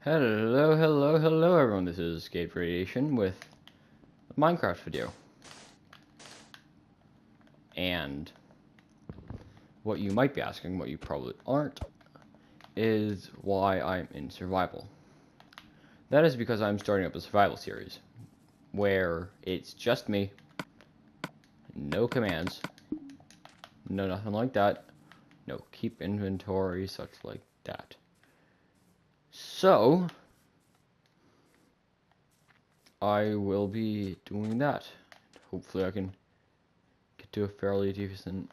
Hello everyone, this is Escape Radiation with a Minecraft video. And what you might be asking, what you probably aren't, is why I'm in survival. That is because I'm starting up a survival series, where it's just me, no commands, no nothing like that, no keep inventory, such like that. So I will be doing that. Hopefully I can get to a fairly decent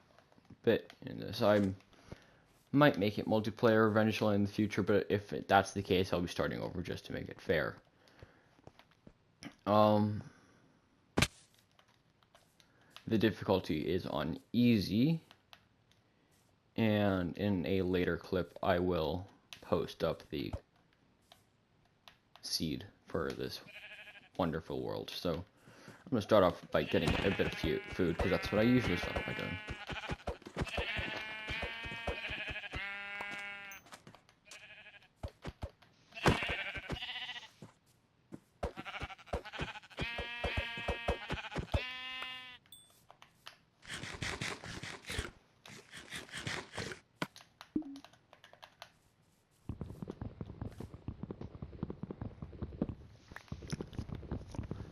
bit in this. I might make it multiplayer eventually in the future, but if that's the case, I'll be starting over just to make it fair. The difficulty is on easy, and in a later clip I will post up the seed for this wonderful world. So I'm going to start off by getting a bit of food, because that's what I usually start off by doing.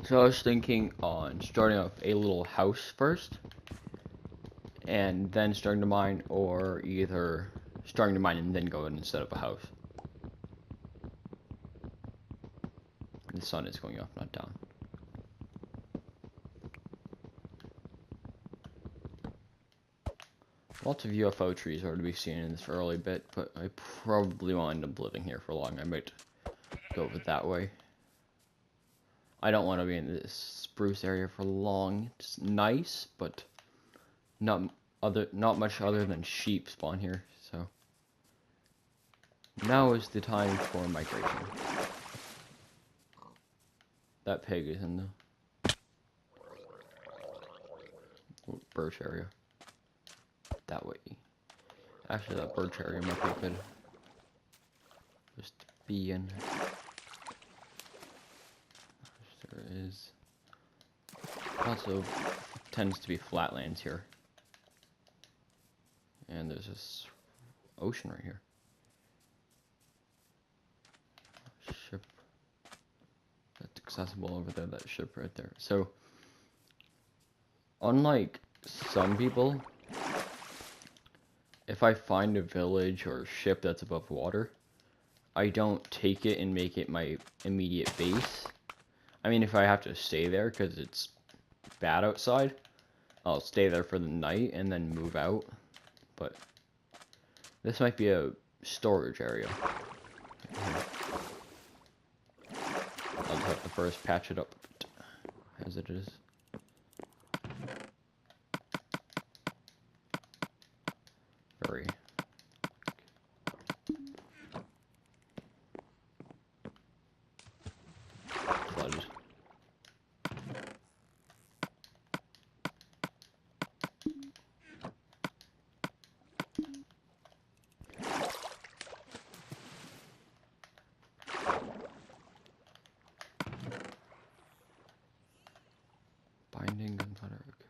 So I was thinking on starting up a little house first, and then starting to mine, or either starting to mine and then go in and set up a house. The sun is going up, not down. Lots of UFO trees are to be seen in this early bit, but I probably won't end up living here for long. I might go over that way. I don't want to be in this spruce area for long. It's nice, but not much other than sheep spawn here. So now is the time for migration. That pig is in the birch area. That way. Actually, that birch area might be good. Just be in. There is lots of tends to be flatlands here, and there's this ocean right here. Ship that's accessible over there. That ship right there. So, unlike some people, if I find a village or a ship that's above water, I don't take it and make it my immediate base. I mean, if I have to stay there because it's bad outside, I'll stay there for the night and then move out. But this might be a storage area. I'll just have to first patch it up as it is. Very flooded. Binding gunpowder, okay.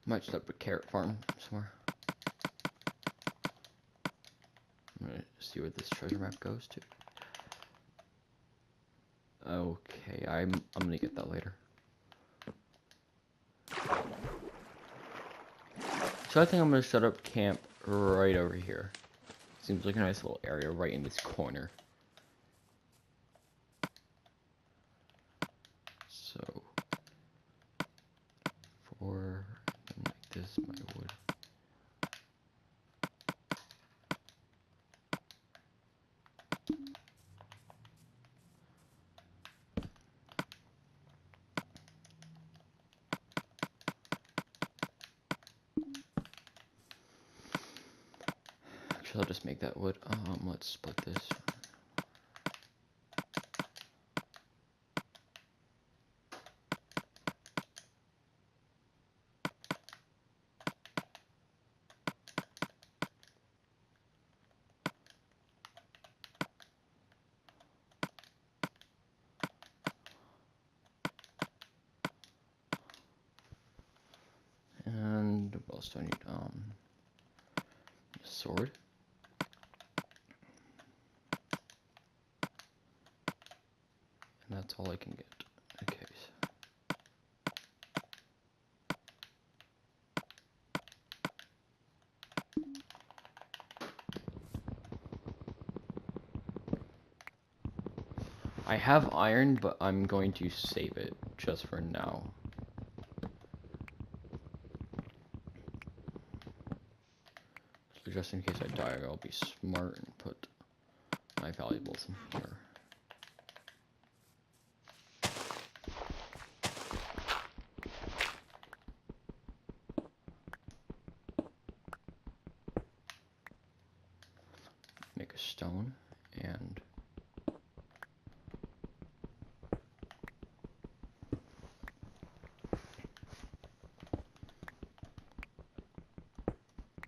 Might set up a carrot farm somewhere. I'm gonna see where this treasure map goes to. Okay, I'm gonna get that later. So I think I'm gonna set up camp right over here. Seems like a nice little area right in this corner. So for like this, my wood. Actually, I'll just make that wood. Let's split this. And what else do I need? A sword. And that's all I can get. Okay. I have iron, but I'm going to save it just for now. So just in case I die, I'll be smart and put my valuables in here. Make a stone and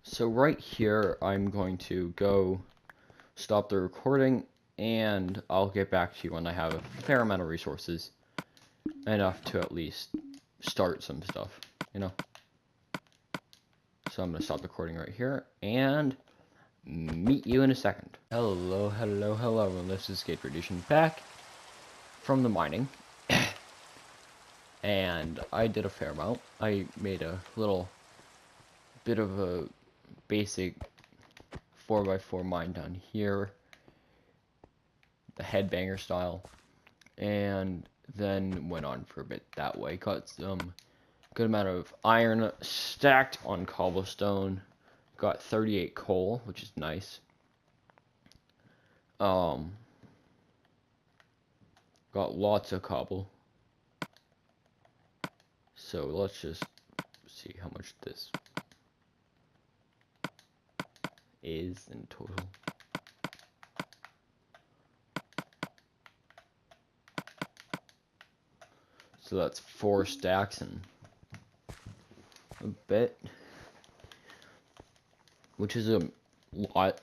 so right here, I'm going to go stop the recording, and I'll get back to you when I have a fair amount of resources, enough to at least start some stuff, you know. So I'm going to stop the recording right here, and meet you in a second. Hello, and this is Skate Edition back from the mining, and I did a fair amount. I made a little bit of a basic 4x4 mine down here, the headbanger style, and then went on for a bit that way. Got some good amount of iron stacked on cobblestone. Got 38 coal, which is nice. Got lots of cobble. So let's just see how much this is in total. So that's 4 stacks and a bit, which is a lot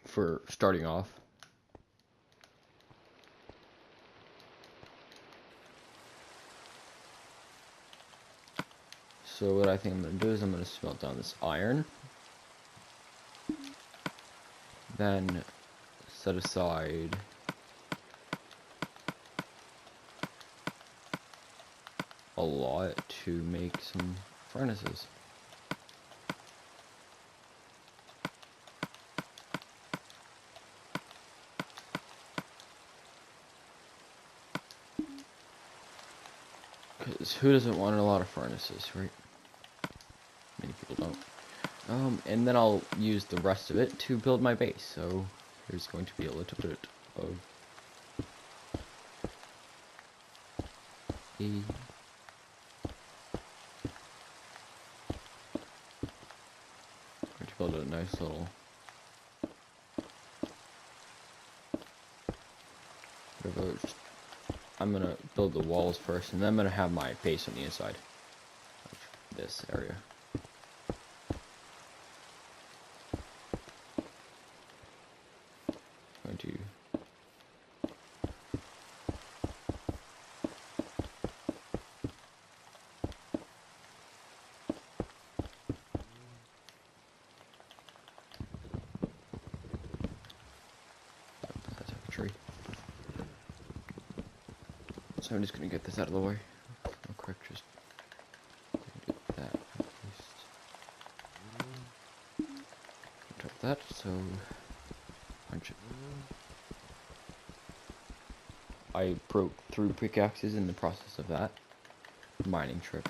for starting off. So what I think I'm going to do is I'm going to smelt down this iron, then set aside a lot to make some furnaces. Because who doesn't want a lot of furnaces, right? Many people don't. And then I'll use the rest of it to build my base. So there's going to be a little bit of a build a nice little I'm gonna build the walls first, and then I'm gonna have my base on the inside of this area. I'm going to that's a tree. So I'm just gonna get this out of the way real quick. Just get that at least. Drop that. So punch it. I broke 3 pickaxes in the process of that mining trip.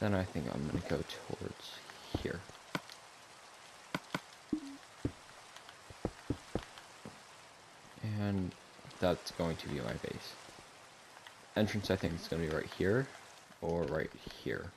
Then I think I'm going to go towards here. And that's going to be my base. Entrance, I think, is going to be right here or right here.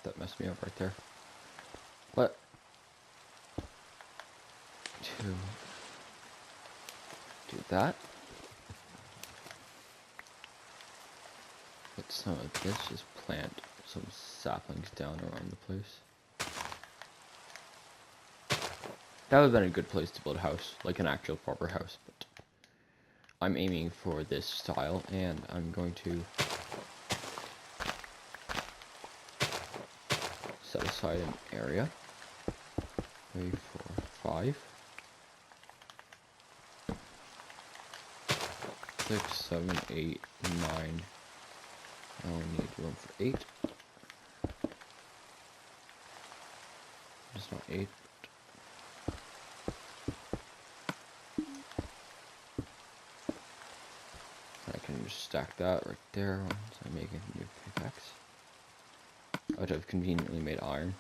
That messed me up right there. But to do that, put some of this, just plant some saplings down around the place. That would have been a good place to build a house, like an actual proper house, but I'm aiming for this style, and I'm going to set aside an area. 3, 4, 5, 6, 7, 8, 9. I only need room for 8. Just not 8. I can just stack that right there once I make a new pickaxe. I would have conveniently made iron.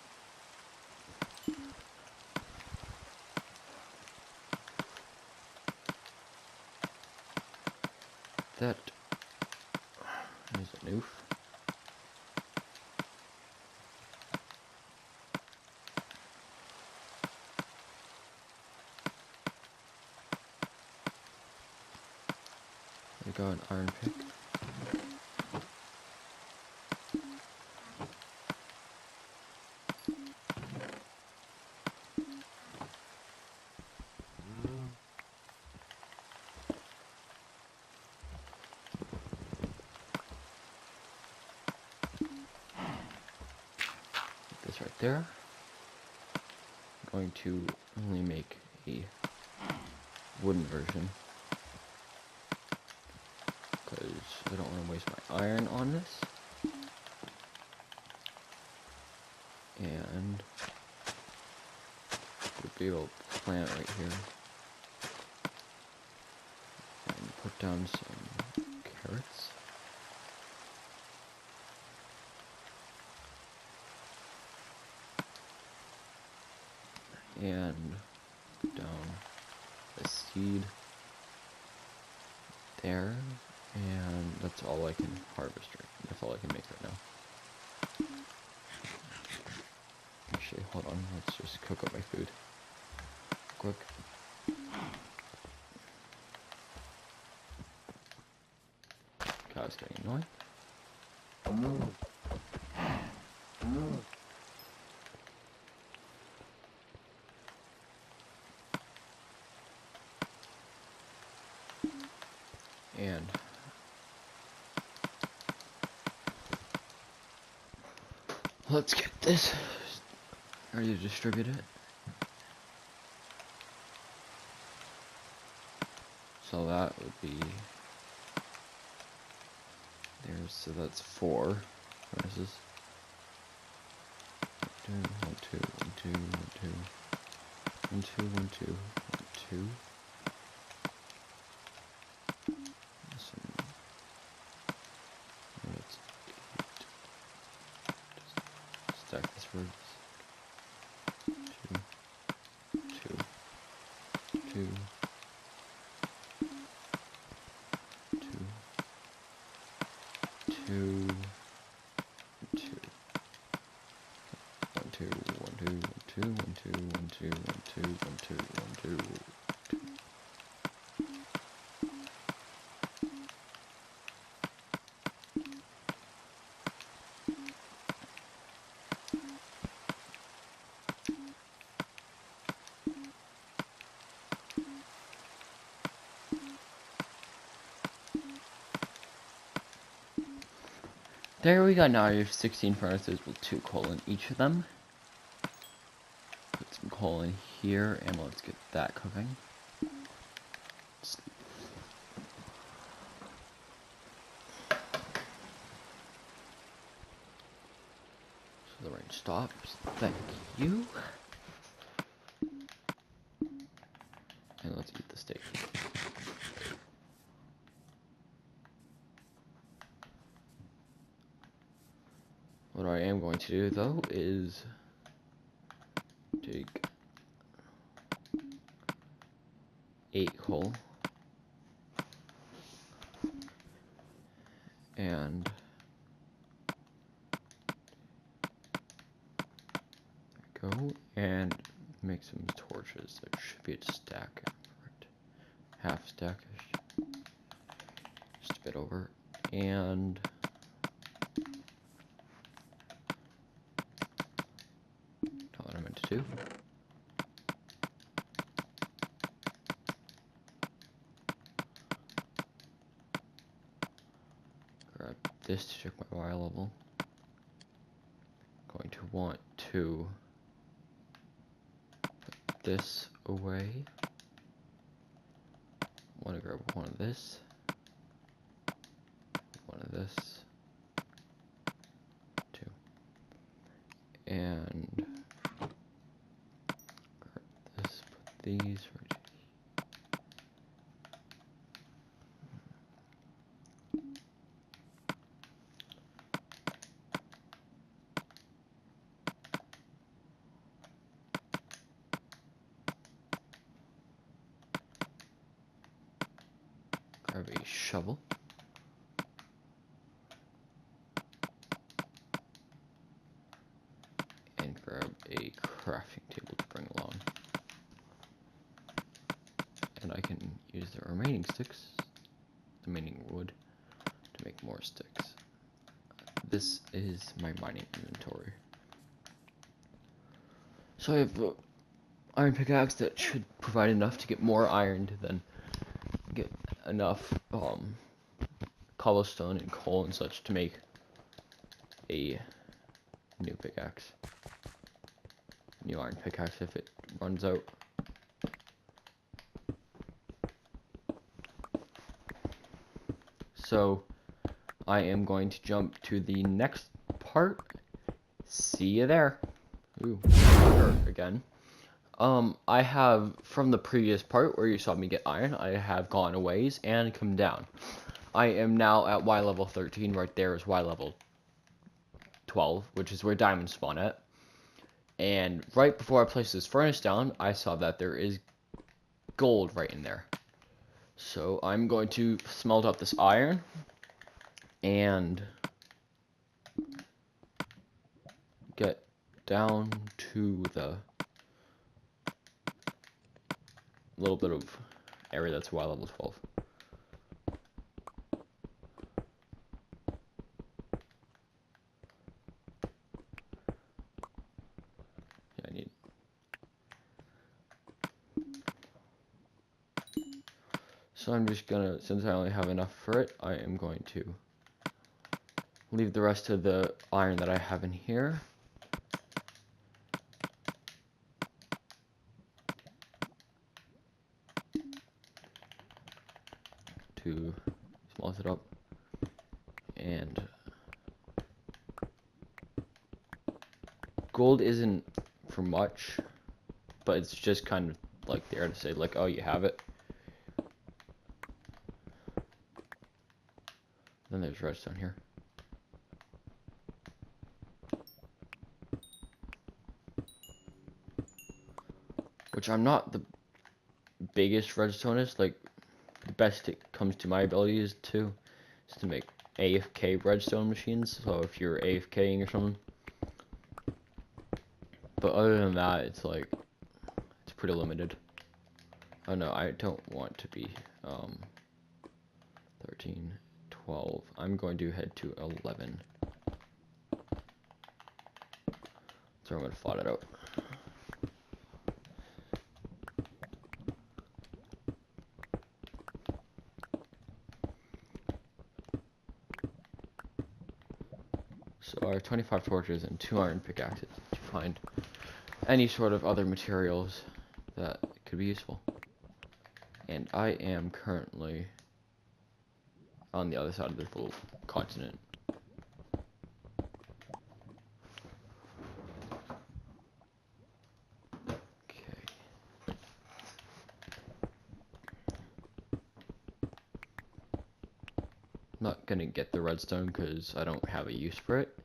That is a noof. There we go, an iron pick. This right there. I'm going to only make a wooden version because I don't want to waste my iron on this. And the big old plant right here. And put down some carrots. And put down a seed there, and that's all I can harvest right. That's all I can make right now. Actually, hold on, let's just cook up my food. Quick. Cow's getting annoying. And let's get this ready to distribute it. So that would be there. So that's 4 furnaces. 1, 2, 1, 2, 1, 2, 1, 2, 1, 2, 1, 2. Let's stack this for 2, 2, 2, 2, 2, 2. 1, 2, 1, 2, 1, 2, 1, 2, 1, 2, 1, 2, 1, 2, 1, 2. There we go. Now you have 16 furnaces with 2 coal in each of them. Put some coal in here, and let's get that cooking. So the rain stops. Thank you. And let's eat the steak. What I am going to do, though, is dig 8 coal and there we go, and make some torches. That should be a stack, right? Half stackish, just a bit over, and not what I meant to do. Grab this to check my wire level. Going to want to put this away. Want to grab one of this, one of this, 2, and grab this, put these right here. Grab a shovel. And grab a crafting table to bring along. And I can use the remaining sticks, the remaining wood, to make more sticks. This is my mining inventory. So I have an iron pickaxe that should provide enough to get more iron to then get enough cobblestone and coal and such to make a new pickaxe. New iron pickaxe if it runs out. So I am going to jump to the next part. See you there. Ooh, again. I have, from the previous part where you saw me get iron, I have gone a ways and come down. I am now at Y level 13, right there is Y level 12, which is where diamonds spawn at. And right before I placed this furnace down, I saw that there is gold right in there. So I'm going to smelt up this iron and get down to the little bit of area that's Y level 12. Yeah, I need. So I'm just gonna, since I only have enough for it, I am going to leave the rest of the iron that I have in here. To smelt it up, and gold isn't for much, but it's just kind of like there to say like, oh, you have it. Then there's redstone here. Which I'm not the biggest redstoneist, like the best it comes to my ability is to make AFK redstone machines, so if you're AFKing or something. But other than that, it's like, it's pretty limited. Oh no, I don't want to be 13, 12. I'm going to head to 11. So I'm going to plot it out. So I have 25 torches and 2 iron pickaxes to find any sort of other materials that could be useful. And I am currently on the other side of this little continent. Okay. I'm not gonna get the redstone because I don't have a use for it.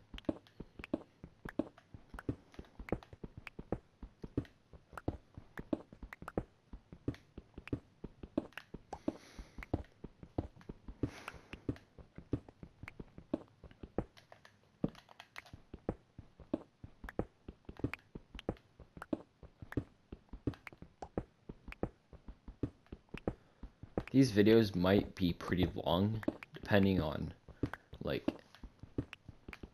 These videos might be pretty long, depending on, like,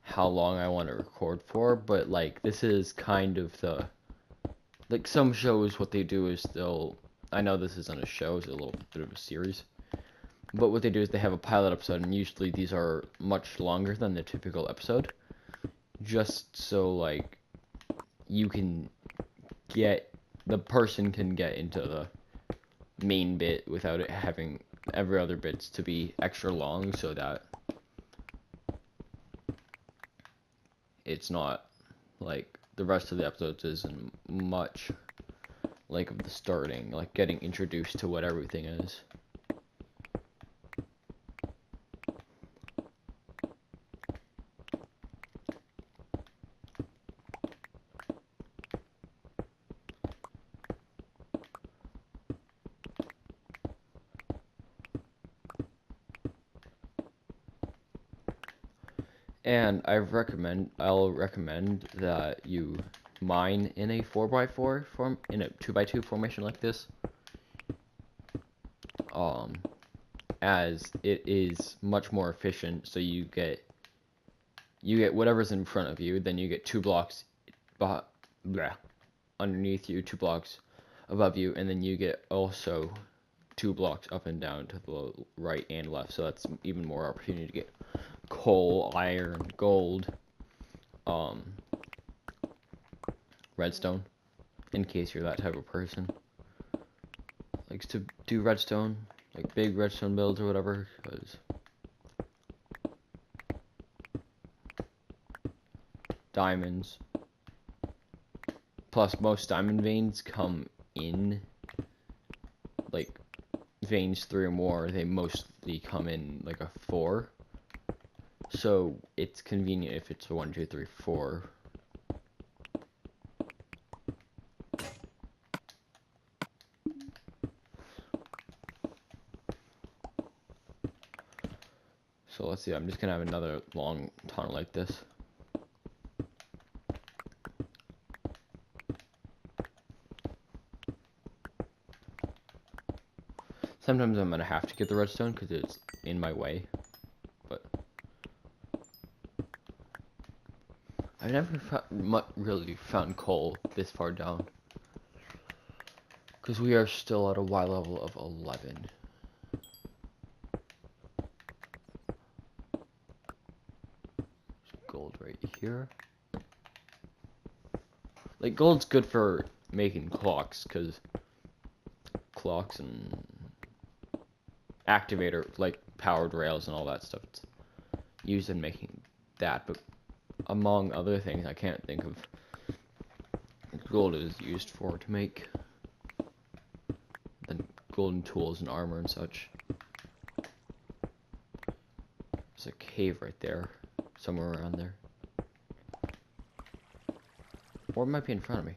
how long I want to record for, but, like, this is kind of the, like, some shows, what they do is I know this isn't a show, it's a little bit of a series, but what they do is they have a pilot episode, and usually these are much longer than the typical episode, just so, like, the person can get into the main bit without it having every other bits to be extra long, so that it's not like the rest of the episodes isn't much like of the starting, like getting introduced to what everything is. And I'll recommend that you mine in a 4x4 form, in a 2x2 formation like this, as it is much more efficient. So you get whatever's in front of you, then you get 2 blocks underneath you, 2 blocks above you, and then you get also 2 blocks up and down to the right and left. So that's even more opportunity to get coal, iron, gold, redstone, in case you're that type of person. Likes to do redstone, like big redstone builds or whatever, because diamonds. Plus, most diamond veins come in, like, veins 3 or more, they mostly come in, like, a 4. So, it's convenient if it's a 1, 2, 3, 4. So, let's see, I'm just gonna have another long tunnel like this. Sometimes I'm gonna have to get the redstone because it's in my way, but I've never really found coal this far down, because we are still at a Y level of 11. There's gold right here. Like, gold's good for making clocks, because clocks and activator, like powered rails and all that stuff, it's used in making that, but among other things I can't think of gold is used for to make the golden tools and armor and such. There's a cave right there, somewhere around there, or it might be in front of me.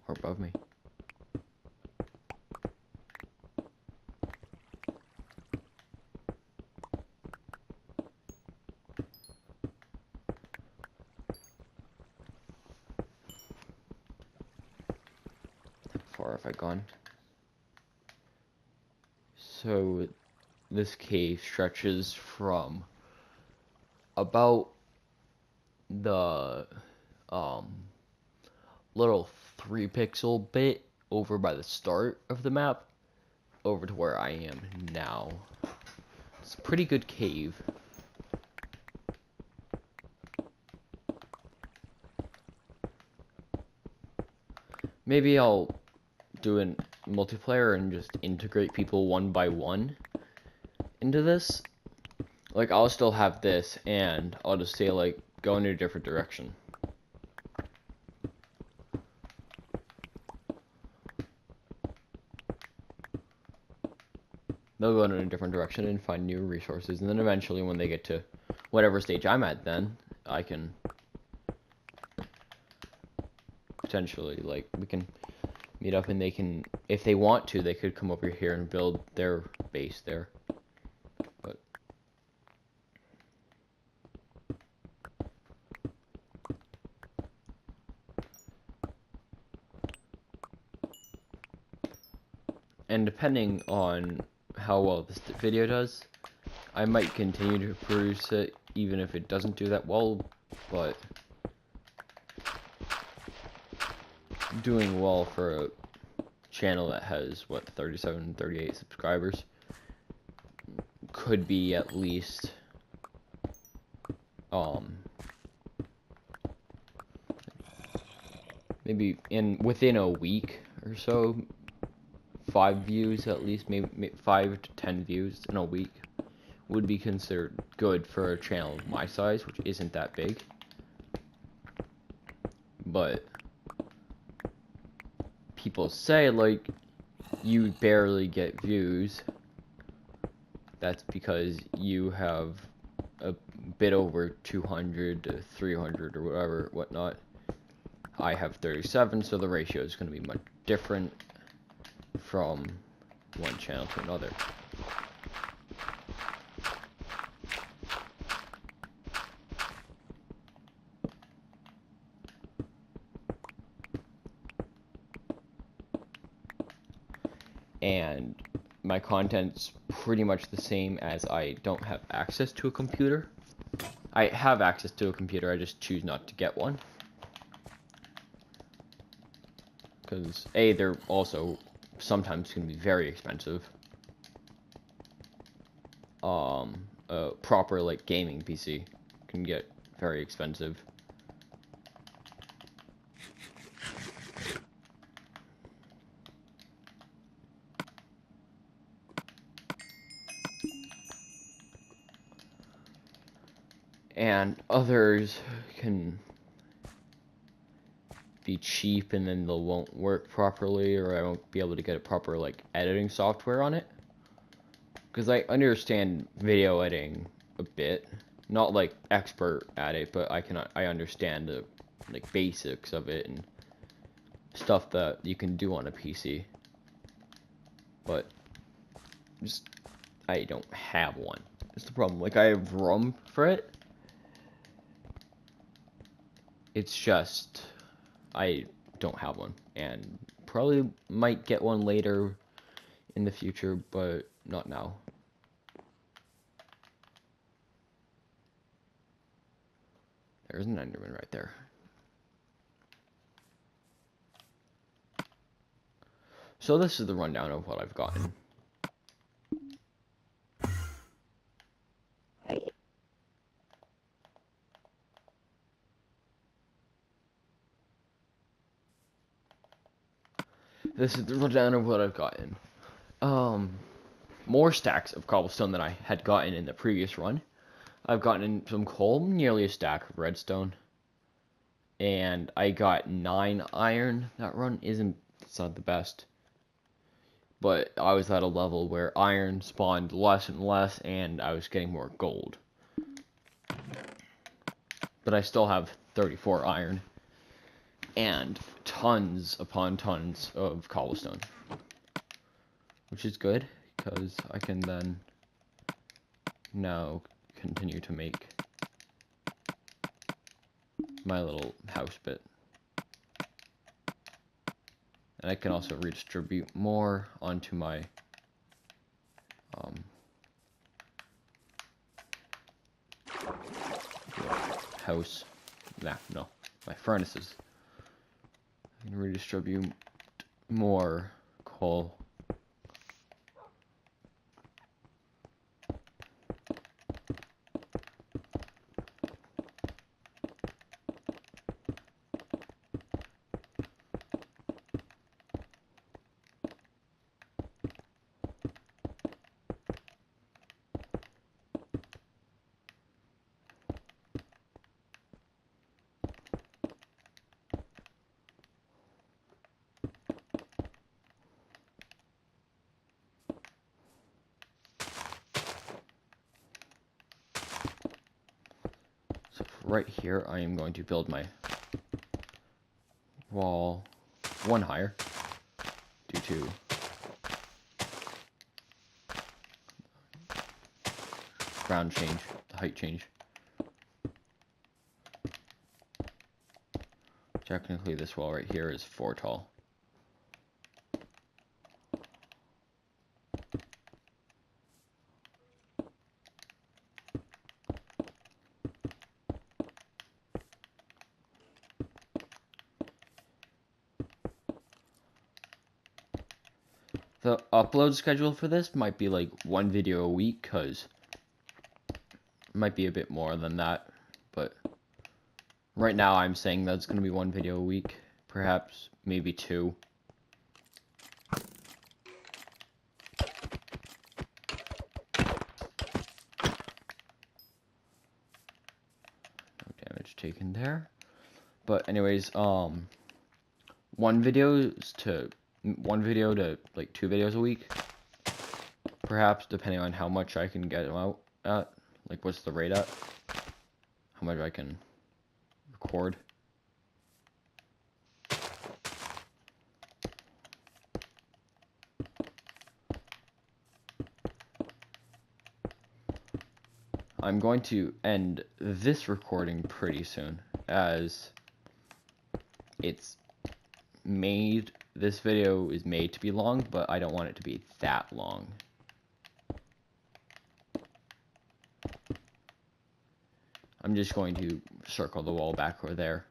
Or above me. How far have I gone? So this cave stretches from about the little 3 pixel bit over by the start of the map over to where I am now. It's a pretty good cave. Maybe I'll do a multiplayer and just integrate people one by one into this. Like, I'll still have this, and I'll just say, like, go in a different direction. They'll go in a different direction and find new resources, and then eventually when they get to whatever stage I'm at, then I can potentially, like, we can meet up, and they can, if they want to, they could come over here and build their base there. But and depending on how well this video does, I might continue to produce it even if it doesn't do that well, but doing well for a channel that has, what, 37, 38 subscribers could be at least maybe within a week or so, 5 views at least, maybe 5 to 10 views in a week would be considered good for a channel of my size, which isn't that big. But people say, like, you barely get views. That's because you have a bit over 200 to 300 or whatnot. I have 37, so the ratio is going to be much different from one channel to another. And my content's pretty much the same, as I don't have access to a computer. I have access to a computer, I just choose not to get one. Because A, they're also sometimes can be very expensive. A proper, like, gaming PC can get very expensive. And others can be cheap and then they won't work properly, or I won't be able to get a proper, like, editing software on it. Because I understand video editing a bit, not like expert at it, but I understand the, like, basics of it and stuff that you can do on a PC. But just I don't have one. That's the problem. Like, I have room for it. It's just I don't have one, and probably might get one later in the future, but not now. There's an Enderman right there. So this is the rundown of what I've gotten. This is the rundown of what I've gotten. More stacks of cobblestone than I had gotten in the previous run. I've gotten some coal, nearly a stack of redstone. And I got 9 iron. That run it's not the best. But I was at a level where iron spawned less and less, and I was getting more gold. But I still have 34 iron. And tons upon tons of cobblestone. Which is good, because I can then now continue to make my little house bit. And I can also redistribute more onto my house. No, my furnaces. I can redistribute more coal right here, I am going to build my wall one higher due to ground change, the height change. Technically, this wall right here is 4 tall. The upload schedule for this might be like 1 video a week, because it might be a bit more than that, but right now I'm saying that's going to be 1 video a week, perhaps maybe 2. No damage taken there. But anyways, 1 video to like 2 videos a week, perhaps, depending on how much I can get them out at, like what's the rate at, how much I can record. I'm going to end this recording pretty soon, as this video is made to be long, but I don't want it to be that long. I'm just going to circle the wall back over there.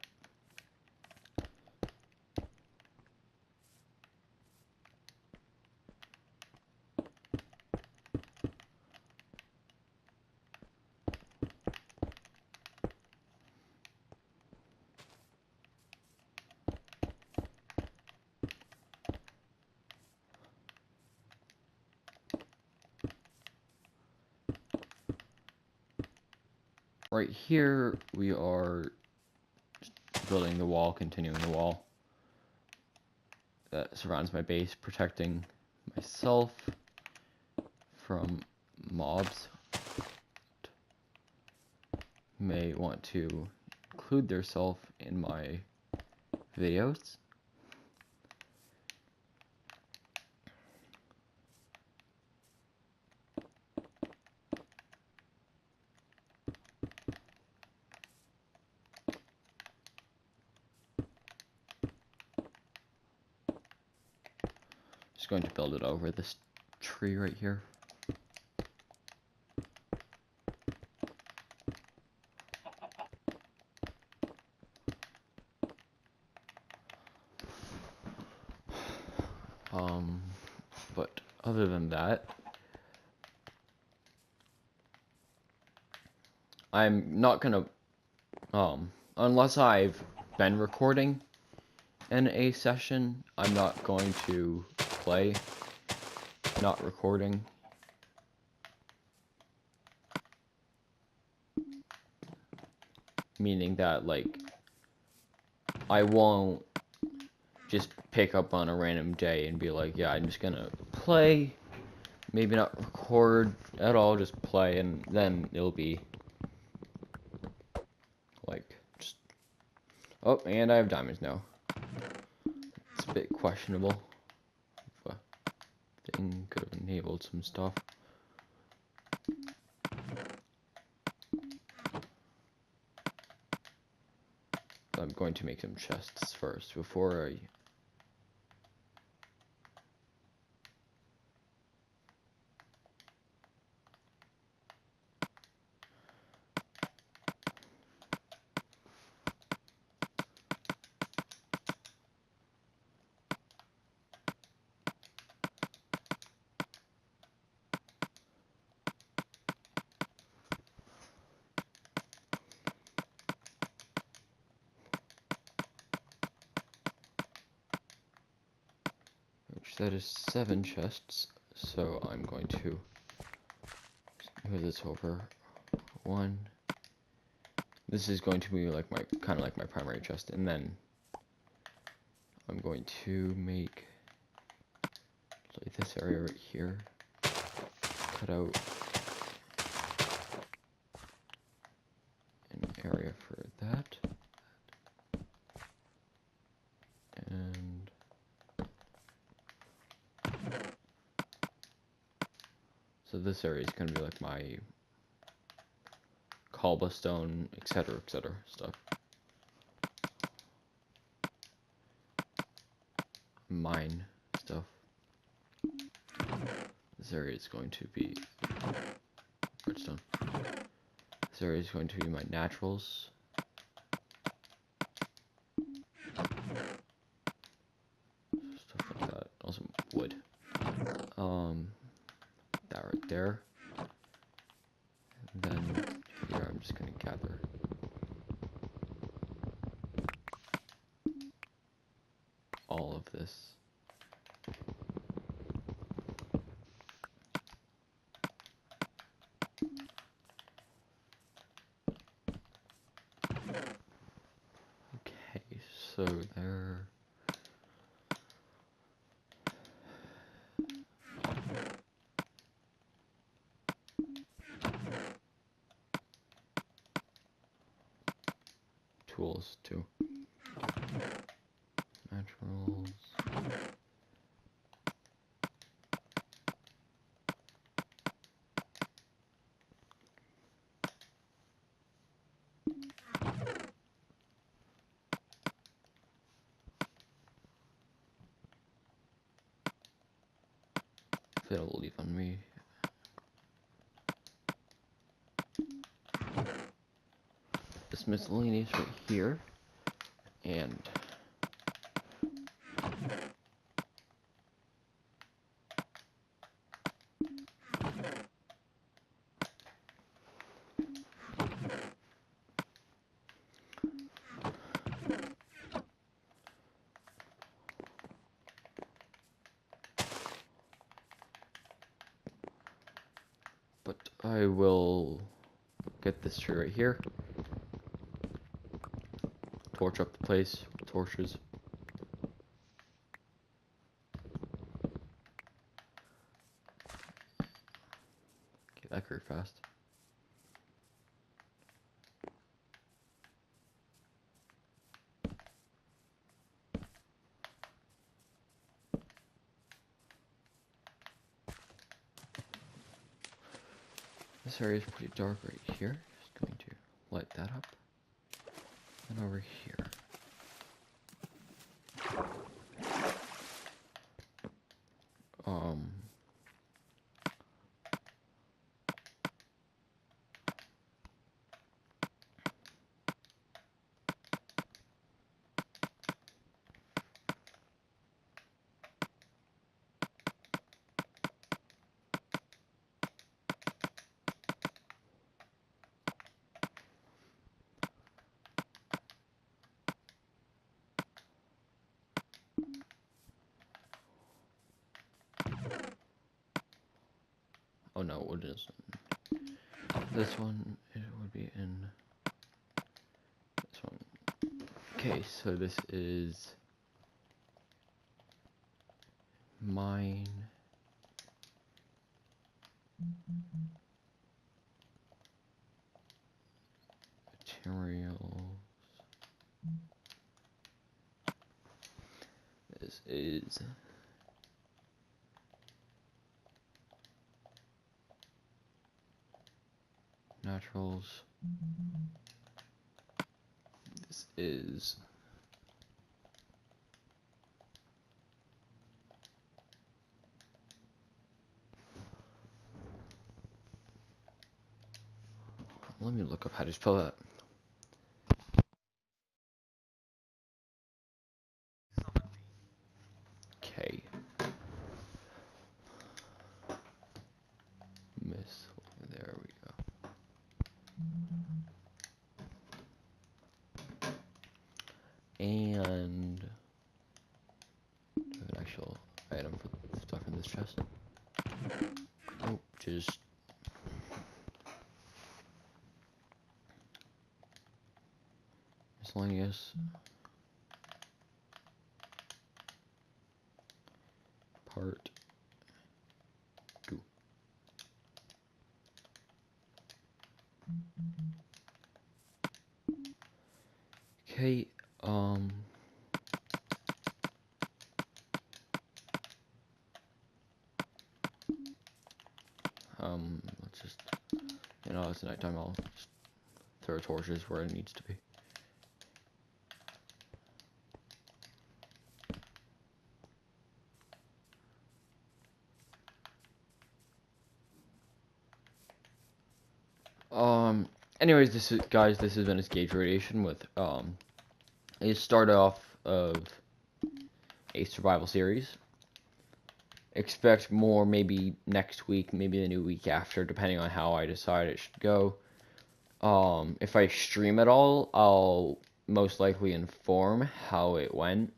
Right here, we are building the wall, continuing the wall that surrounds my base, protecting myself from mobs that may want to include themselves in my videos. Just going to build it over this tree right here. But other than that, I'm not gonna, unless I've been recording in a session, I'm not going to play not recording. Meaning that, like, I won't just pick up on a random day and be like, yeah, I'm just gonna play, maybe not record at all, just play, and then it'll be like, just, oh, and I have diamonds now. It's a bit questionable. If a thing could have enabled some stuff. I'm going to make some chests first before I that is 7 chests, so I'm going to move this over 1. This is going to be like my kind of like my primary chest, and then I'm going to make like this area right here, cut out an area for So this area is going to be like my cobblestone, etc., stuff. Mine stuff. This area is going to be redstone. This area is going to be my naturals. Stuff like that. Also wood. That right there. And then here I'm just gonna gather all of this. Okay, so there. Tools too. Naturals. It'll leave on me. This miscellaneous right here, and but I will get this tree right here. Torch up the place with torches. Okay, that grew fast. This area is pretty dark right here. Just going to light that up. And over here. Oh no, it isn't. This one, it would be in this one. Okay, so this is mine. Materials. This is naturals. This is let me look up how to spell that. Okay. Miss. There we go. And do I have an actual item for stuff in this chest? Nope, just miscellaneous. Part 2. Okay, Let's just, it's nighttime. I'll just throw torches where it needs to be. Anyways, this has been Escape Radiation with, a start off of a survival series. Expect more maybe next week, maybe the new week after, depending on how I decide it should go. If I stream at all, I'll most likely inform how it went,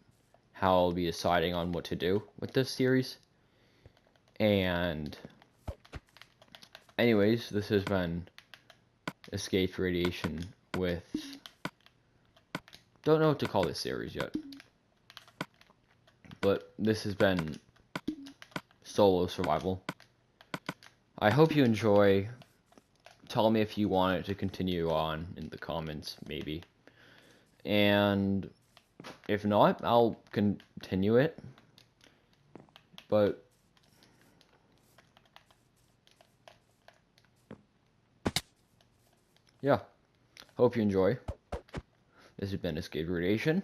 how I'll be deciding on what to do with this series. And anyways, this has been Escape Radiation with, don't know what to call this series yet, but this has been solo survival. I hope you enjoy. Tell me if you want it to continue on in the comments, maybe. And if not, I'll continue it. But yeah, hope you enjoy. This has been Escape Radiation.